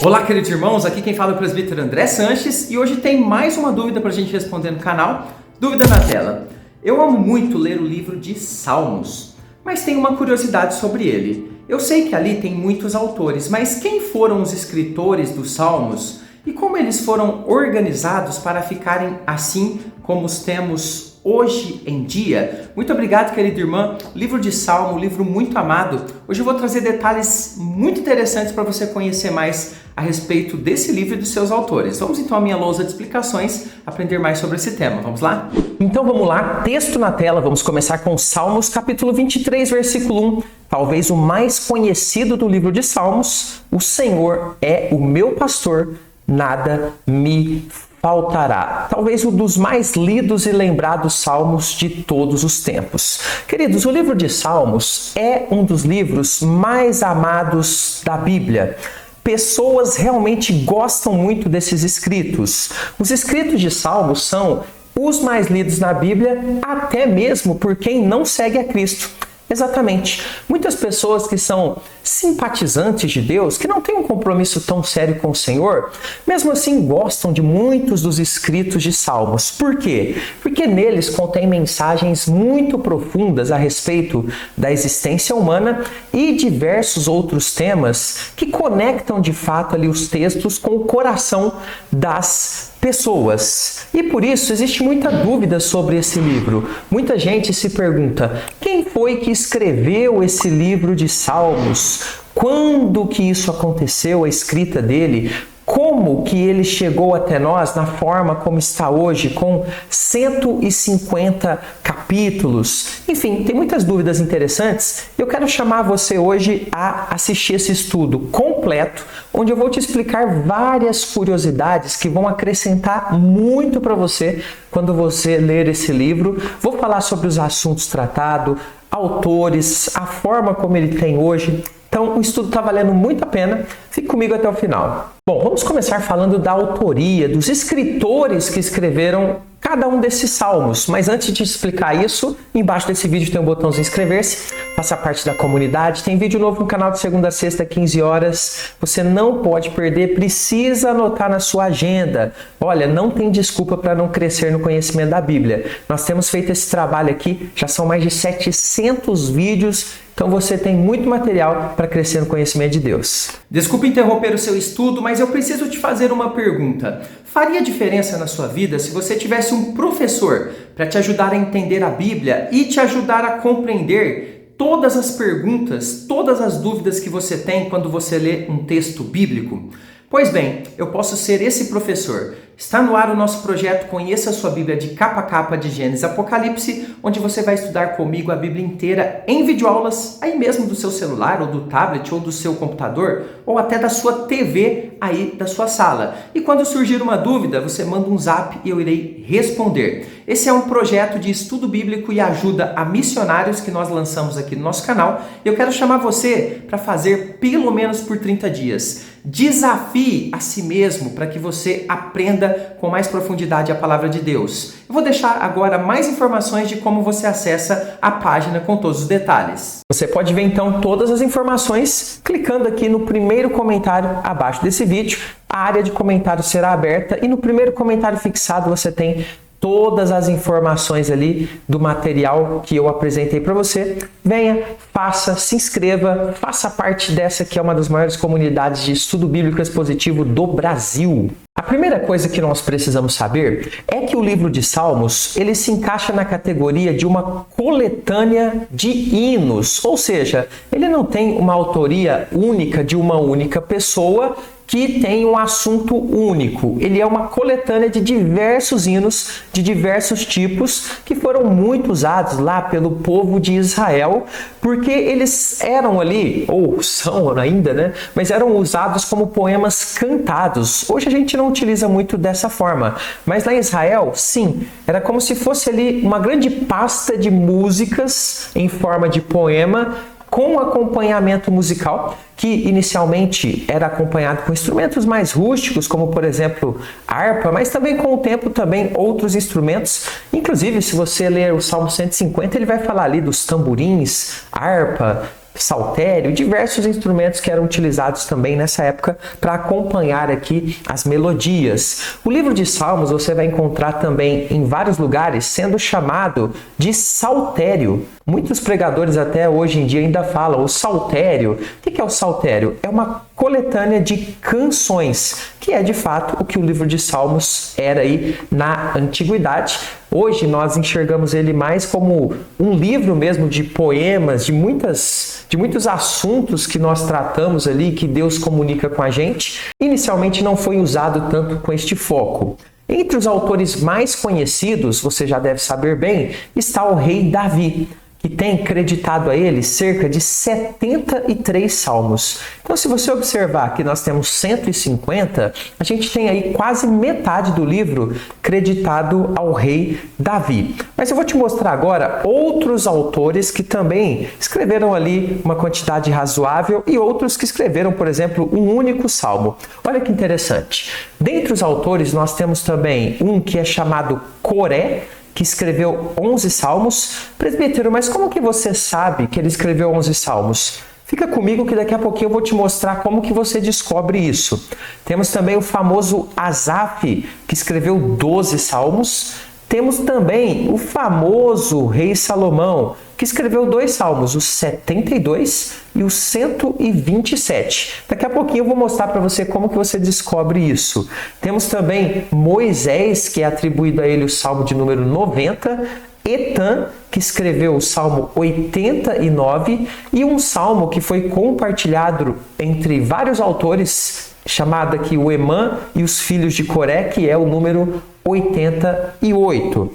Olá, queridos irmãos, aqui quem fala é o presbítero André Sanches e hoje tem mais uma dúvida para a gente responder no canal, Dúvida na Tela. Eu amo muito ler o livro de Salmos, mas tenho uma curiosidade sobre ele. Eu sei que ali tem muitos autores, mas quem foram os escritores dos Salmos e como eles foram organizados para ficarem assim como os temos hoje em dia? Muito obrigado, querida irmã. Livro de Salmo, livro muito amado. Hoje eu vou trazer detalhes muito interessantes para você conhecer mais a respeito desse livro e dos seus autores. Vamos então à minha lousa de explicações, aprender mais sobre esse tema. Vamos lá? Então vamos lá, texto na tela. Vamos começar com Salmos, capítulo 23, versículo 1. Talvez o mais conhecido do livro de Salmos. O Senhor é o meu pastor, nada me faltará. Talvez um dos mais lidos e lembrados salmos de todos os tempos. Queridos, o livro de Salmos é um dos livros mais amados da Bíblia. Pessoas realmente gostam muito desses escritos. Os escritos de Salmos são os mais lidos na Bíblia, até mesmo por quem não segue a Cristo. Exatamente. Muitas pessoas que são simpatizantes de Deus, que não têm um compromisso tão sério com o Senhor, mesmo assim gostam de muitos dos escritos de Salmos. Por quê? Porque neles contém mensagens muito profundas a respeito da existência humana e diversos outros temas que conectam de fato ali os textos com o coração das pessoas. E por isso existe muita dúvida sobre esse livro. Muita gente se pergunta: quem foi que escreveu esse livro de Salmos? Quando que isso aconteceu, a escrita dele? Como que ele chegou até nós na forma como está hoje, com 150 capítulos? Enfim, tem muitas dúvidas interessantes. Eu quero chamar você hoje a assistir esse estudo completo, onde eu vou te explicar várias curiosidades que vão acrescentar muito para você quando você ler esse livro. Vou falar sobre os assuntos tratados, autores, a forma como ele tem hoje. Então, o estudo está valendo muito a pena. Fique comigo até o final. Bom, vamos começar falando da autoria, dos escritores que escreveram cada um desses salmos. Mas antes de explicar isso, embaixo desse vídeo tem um botãozinho inscrever-se, faça parte da comunidade. Tem vídeo novo no canal de segunda a sexta, 15 horas. Você não pode perder, precisa anotar na sua agenda. Olha, não tem desculpa para não crescer no conhecimento da Bíblia. Nós temos feito esse trabalho aqui, já são mais de 700 vídeos. Então você tem muito material para crescer no conhecimento de Deus. Desculpe interromper o seu estudo, mas eu preciso te fazer uma pergunta. Faria diferença na sua vida se você tivesse um professor para te ajudar a entender a Bíblia e te ajudar a compreender todas as perguntas, todas as dúvidas que você tem quando você lê um texto bíblico? Pois bem, eu posso ser esse professor. Está no ar o nosso projeto Conheça a Sua Bíblia de Capa a Capa, de Gênesis a Apocalipse, onde você vai estudar comigo a Bíblia inteira em videoaulas, aí mesmo do seu celular, ou do tablet, ou do seu computador, ou até da sua TV aí da sua sala. E quando surgir uma dúvida, você manda um zap e eu irei responder. Esse é um projeto de estudo bíblico e ajuda a missionários que nós lançamos aqui no nosso canal. Eu quero chamar você para fazer pelo menos por 30 dias. Desafie a si mesmo para que você aprenda com mais profundidade a palavra de Deus. Eu vou deixar agora mais informações de como você acessa a página com todos os detalhes. Você pode ver então todas as informações clicando aqui no primeiro comentário abaixo desse vídeo. A área de comentário será aberta e no primeiro comentário fixado você tem todas as informações ali do material que eu apresentei para você. Venha, faça, se inscreva, faça parte dessa que é uma das maiores comunidades de estudo bíblico expositivo do Brasil. A primeira coisa que nós precisamos saber é que o livro de Salmos, ele se encaixa na categoria de uma coletânea de hinos, ou seja, ele não tem uma autoria única de uma única pessoa que tem um assunto único. Ele é uma coletânea de diversos hinos, de diversos tipos, que foram muito usados lá pelo povo de Israel, porque eles eram ali, ou são ainda, né? Mas eram usados como poemas cantados. Hoje a gente não utiliza muito dessa forma, mas lá em Israel, sim, era como se fosse ali uma grande pasta de músicas em forma de poema, com acompanhamento musical, que inicialmente era acompanhado com instrumentos mais rústicos, como por exemplo harpa, mas também com o tempo também outros instrumentos. Inclusive, se você ler o Salmo 150, ele vai falar ali dos tamborins, harpa, saltério, diversos instrumentos que eram utilizados também nessa época para acompanhar aqui as melodias. O livro de Salmos você vai encontrar também em vários lugares sendo chamado de saltério. Muitos pregadores até hoje em dia ainda falam o saltério. O que é o saltério? É uma coletânea de canções, que é de fato o que o livro de Salmos era aí na antiguidade. Hoje nós enxergamos ele mais como um livro mesmo de poemas, de muitos assuntos que nós tratamos ali, que Deus comunica com a gente. Inicialmente não foi usado tanto com este foco. Entre os autores mais conhecidos, você já deve saber bem, está o rei Davi, que tem creditado a ele cerca de 73 salmos. Então, se você observar que nós temos 150, a gente tem aí quase metade do livro creditado ao rei Davi. Mas eu vou te mostrar agora outros autores que também escreveram ali uma quantidade razoável e outros que escreveram, por exemplo, um único salmo. Olha que interessante. Dentre os autores, nós temos também um que é chamado Coré, que escreveu 11 salmos. Presbítero, mas como que você sabe que ele escreveu 11 salmos? Fica comigo que daqui a pouquinho eu vou te mostrar como que você descobre isso. Temos também o famoso Asaf, que escreveu 12 salmos. Temos também o famoso rei Salomão, que escreveu 2 salmos, os 72 e os 127. Daqui a pouquinho eu vou mostrar para você como que você descobre isso. Temos também Moisés, que é atribuído a ele o salmo de número 90, Etan, que escreveu o salmo 89, e um salmo que foi compartilhado entre vários autores, chamado aqui o Emã e os filhos de Coré, que é o número 88.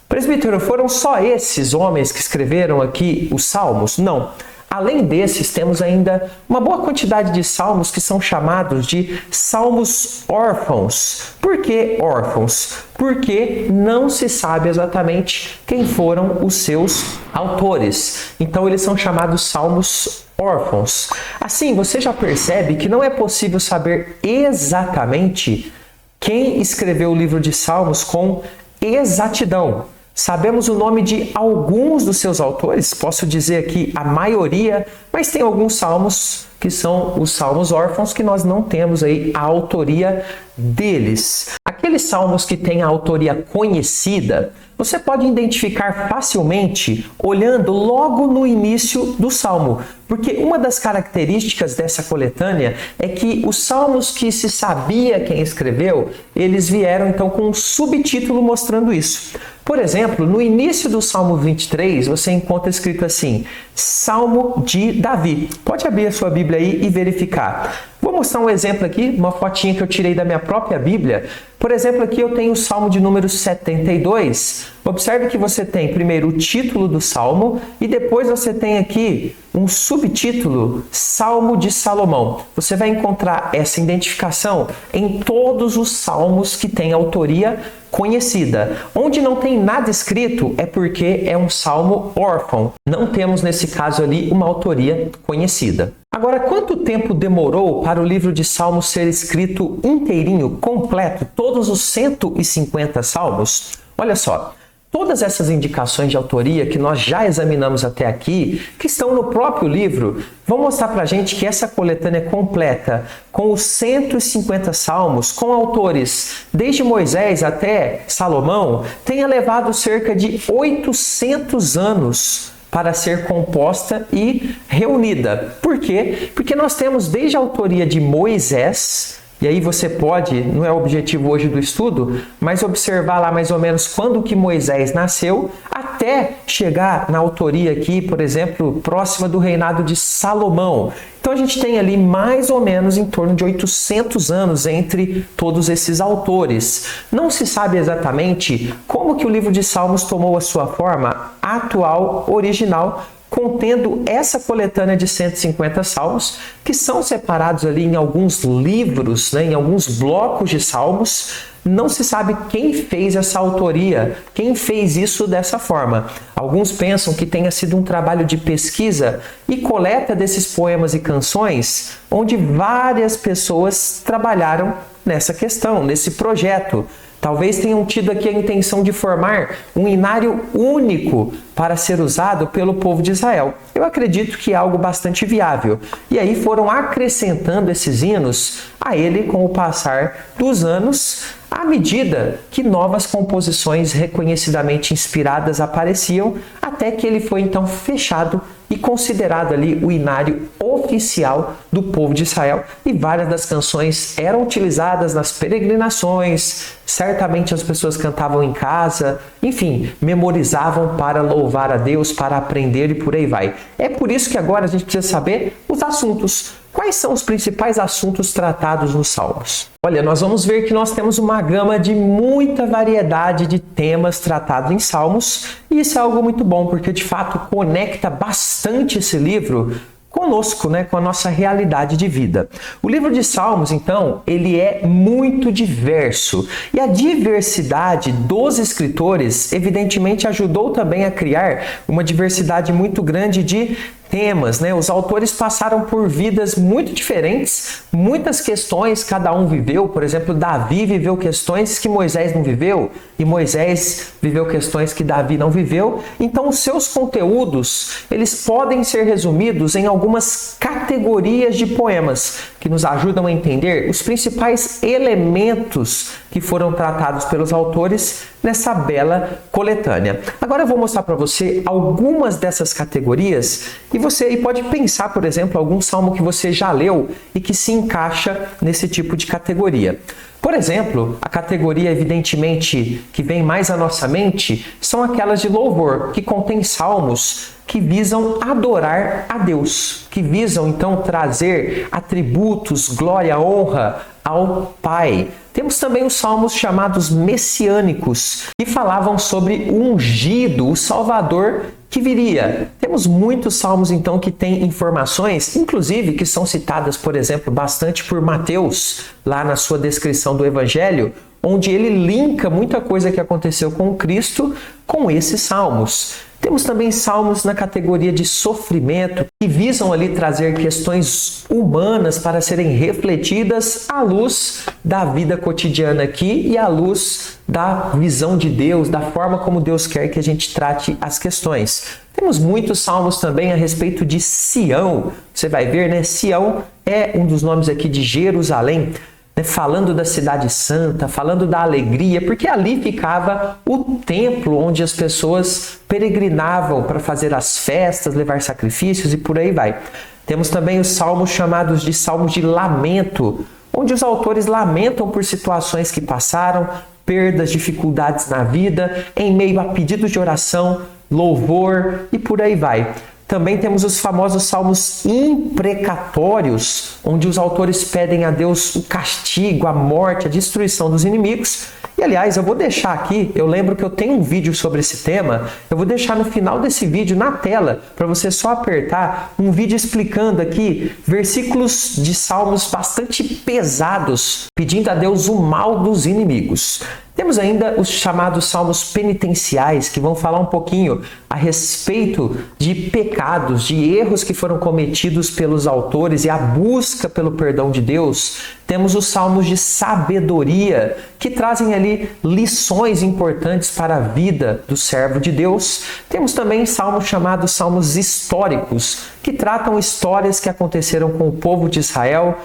Presbítero, foram só esses homens que escreveram aqui os salmos? Não. Além desses, temos ainda uma boa quantidade de salmos que são chamados de salmos órfãos. Por que órfãos? Porque não se sabe exatamente quem foram os seus autores. Então, eles são chamados salmos órfãos. Assim, você já percebe que não é possível saber exatamente quem escreveu o livro de Salmos com exatidão. Sabemos o nome de alguns dos seus autores, posso dizer aqui a maioria, mas tem alguns salmos que são os salmos órfãos que nós não temos aí a autoria deles. Aqueles salmos que têm a autoria conhecida, você pode identificar facilmente olhando logo no início do salmo, porque uma das características dessa coletânea é que os salmos que se sabia quem escreveu, eles vieram então com um subtítulo mostrando isso. Por exemplo, no início do Salmo 23, você encontra escrito assim, Salmo de Davi. Pode abrir a sua Bíblia aí e verificar. Vou mostrar um exemplo aqui, uma fotinha que eu tirei da minha própria Bíblia. Por exemplo, aqui eu tenho o Salmo de número 72. Observe que você tem primeiro o título do Salmo e depois você tem aqui um subtítulo, Salmo de Salomão. Você vai encontrar essa identificação em todos os salmos que têm autoria conhecida. Onde não tem nada escrito é porque é um salmo órfão. Não temos nesse caso ali uma autoria conhecida. Agora, quanto tempo demorou para o livro de Salmos ser escrito inteirinho, completo, todos os 150 salmos? Olha só, todas essas indicações de autoria que nós já examinamos até aqui, que estão no próprio livro, vão mostrar para a gente que essa coletânea completa, com os 150 salmos, com autores desde Moisés até Salomão, tenha levado cerca de 800 anos para ser composta e reunida. Por quê? Porque nós temos desde a autoria de Moisés, e aí você pode, não é o objetivo hoje do estudo, mas observar lá mais ou menos quando que Moisés nasceu, até chegar na autoria aqui, por exemplo, próxima do reinado de Salomão. Então a gente tem ali mais ou menos em torno de 800 anos entre todos esses autores. Não se sabe exatamente como que o livro de Salmos tomou a sua forma atual, original, contendo essa coletânea de 150 salmos, que são separados ali em alguns livros, em alguns blocos de salmos. Não se sabe quem fez essa autoria, quem fez isso dessa forma. Alguns pensam que tenha sido um trabalho de pesquisa e coleta desses poemas e canções, onde várias pessoas trabalharam nessa questão, nesse projeto. Talvez tenham tido aqui a intenção de formar um inário único para ser usado pelo povo de Israel. Eu acredito que é algo bastante viável. E aí foram acrescentando esses hinos a ele com o passar dos anos, à medida que novas composições reconhecidamente inspiradas apareciam, até que ele foi então fechado e considerado ali o inário oficial do povo de Israel. E várias das canções eram utilizadas nas peregrinações, certamente as pessoas cantavam em casa, enfim, memorizavam para louvar a Deus, para aprender e por aí vai. É por isso que agora a gente precisa saber os assuntos. Quais são os principais assuntos tratados nos Salmos? Olha, nós vamos ver que nós temos uma gama de muita variedade de temas tratados em Salmos, e isso é algo muito bom, porque de fato conecta bastante esse livro conosco, com a nossa realidade de vida. O livro de Salmos, então, ele é muito diverso, e a diversidade dos escritores, evidentemente, ajudou também a criar uma diversidade muito grande de temas, Os autores passaram por vidas muito diferentes, muitas questões cada um viveu. Por exemplo, Davi viveu questões que Moisés não viveu, e Moisés viveu questões que Davi não viveu. Então, os seus conteúdos, eles podem ser resumidos em algumas categorias de poemas que nos ajudam a entender os principais elementos que foram tratados pelos autores nessa bela coletânea. Agora eu vou mostrar para você algumas dessas categorias e você aí pode pensar, por exemplo, algum salmo que você já leu e que se encaixa nesse tipo de categoria. Por exemplo, a categoria, evidentemente, que vem mais à nossa mente são aquelas de louvor, que contém salmos que visam adorar a Deus, que visam, então, trazer atributos, glória, honra ao Pai. Temos também os salmos chamados messiânicos, que falavam sobre o ungido, o Salvador que viria. Temos muitos salmos, então, que têm informações, inclusive, que são citadas, por exemplo, bastante por Mateus, lá na sua descrição do Evangelho, onde ele linka muita coisa que aconteceu com Cristo com esses salmos. Temos também salmos na categoria de sofrimento, que visam ali trazer questões humanas para serem refletidas à luz da vida cotidiana aqui e à luz da visão de Deus, da forma como Deus quer que a gente trate as questões. Temos muitos salmos também a respeito de Sião. Você vai ver, Sião é um dos nomes aqui de Jerusalém, falando da cidade santa, falando da alegria, porque ali ficava o templo onde as pessoas peregrinavam para fazer as festas, levar sacrifícios e por aí vai. Temos também os salmos chamados de salmos de lamento, onde os autores lamentam por situações que passaram, perdas, dificuldades na vida, em meio a pedidos de oração, louvor e por aí vai. Também temos os famosos salmos imprecatórios, onde os autores pedem a Deus o castigo, a morte, a destruição dos inimigos. E, aliás, eu vou deixar aqui, eu lembro que eu tenho um vídeo sobre esse tema, eu vou deixar no final desse vídeo, na tela, para você só apertar, um vídeo explicando aqui versículos de salmos bastante pesados, pedindo a Deus o mal dos inimigos. Temos ainda os chamados salmos penitenciais, que vão falar um pouquinho a respeito de pecados, de erros que foram cometidos pelos autores e a busca pelo perdão de Deus. Temos os salmos de sabedoria, que trazem ali lições importantes para a vida do servo de Deus. Temos também salmos chamados salmos históricos, que tratam histórias que aconteceram com o povo de Israel,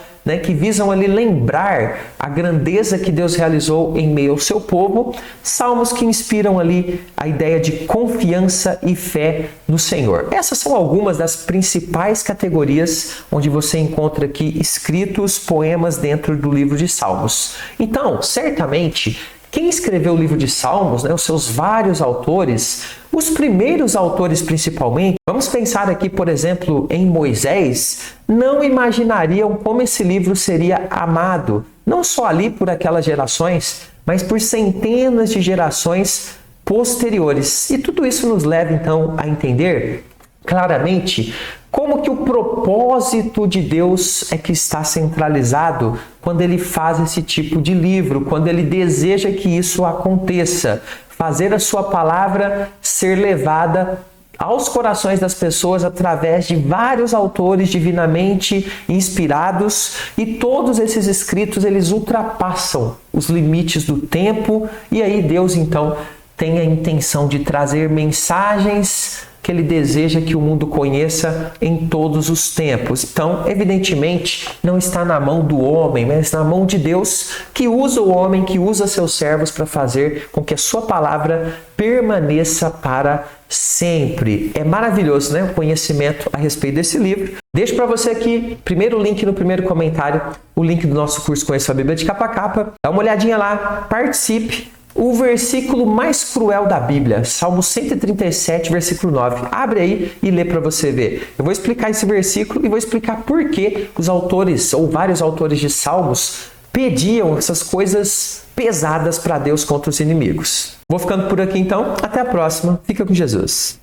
que visam ali lembrar a grandeza que Deus realizou em meio ao seu povo. Salmos que inspiram ali a ideia de confiança e fé no Senhor. Essas são algumas das principais categorias onde você encontra aqui escritos poemas dentro do livro de Salmos. Então, certamente, quem escreveu o livro de Salmos, os seus vários autores, os primeiros autores principalmente, vamos pensar aqui, por exemplo, em Moisés, não imaginariam como esse livro seria amado, não só ali por aquelas gerações, mas por centenas de gerações posteriores. E tudo isso nos leva, então, a entender claramente como que o propósito de Deus é que está centralizado quando ele faz esse tipo de livro, quando ele deseja que isso aconteça, fazer a sua palavra ser levada aos corações das pessoas através de vários autores divinamente inspirados, e todos esses escritos eles ultrapassam os limites do tempo, e aí Deus então tem a intenção de trazer mensagens que ele deseja que o mundo conheça em todos os tempos. Então, evidentemente, não está na mão do homem, mas na mão de Deus, que usa o homem, que usa seus servos para fazer com que a sua palavra permaneça para sempre. É maravilhoso, né? O conhecimento a respeito desse livro. Deixo para você aqui, primeiro link no primeiro comentário, o link do nosso curso Conheça a Bíblia de Capa a Capa. Dá uma olhadinha lá, participe. O versículo mais cruel da Bíblia, Salmo 137, versículo 9. Abre aí e lê para você ver. Eu vou explicar esse versículo e vou explicar por que os autores, ou vários autores de Salmos, pediam essas coisas pesadas para Deus contra os inimigos. Vou ficando por aqui então. Até a próxima. Fica com Jesus.